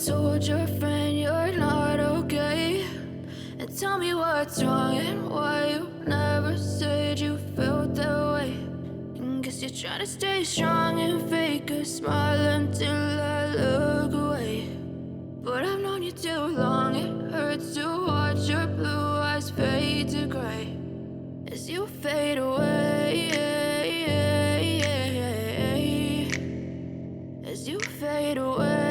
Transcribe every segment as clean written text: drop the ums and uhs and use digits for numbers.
told your friend you're not okay, and tell me what's wrong and why you never said you felt that way. And guess you're trying to stay strong and fake a smile until I look away. But I've known you too long, it hurts to watch your blue eyes fade to gray as you fade away, as you fade away.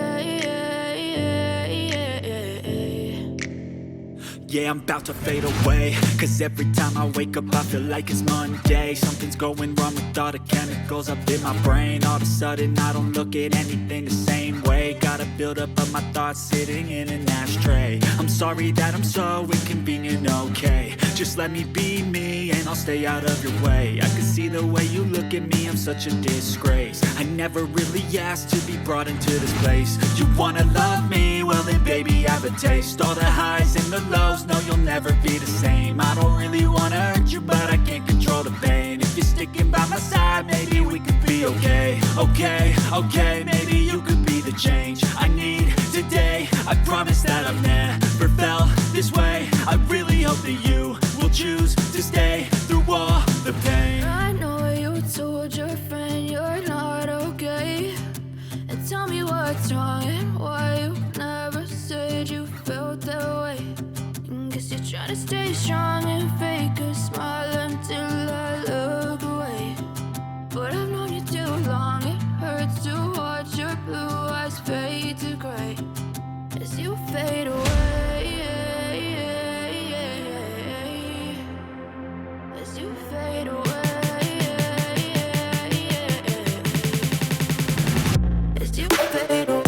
Yeah, I'm about to fade away, cause every time I wake up I feel like it's Monday. Something's going wrong with all the chemicals up in my brain. All of a sudden I don't look at anything the same way. Got a buildup of my thoughts sitting in an ashtray. I'm sorry that I'm so inconvenient, okay. Just let me be me and I'll stay out of your way. I can see the way you look at me, I'm such a disgrace. I never really asked to be brought into this place. You wanna love me? Well then baby, have a taste. All the highs and the lows, no, you'll never be the same. I don't really wanna hurt you, but I can't control the pain. If you're sticking by my side, maybe we could be okay. Okay, maybe you could be the change I need today. I promise that I've never felt this way. I really hope that you will choose to stay through all the pain. I know you told your friend you're not okay, and tell me what's wrong and why you never said you felt that way. Guess you're trying to stay strong and fake a smile until I look away. But I've known you too long, it hurts to watch your blue eyes fade to gray as you fade away, as you fade away, as you fade away.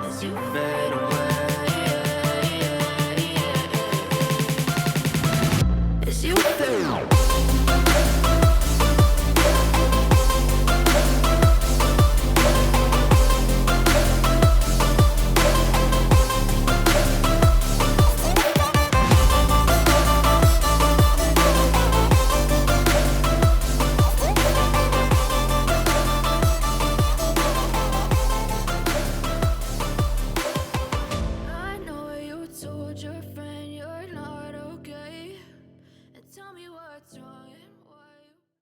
As you fade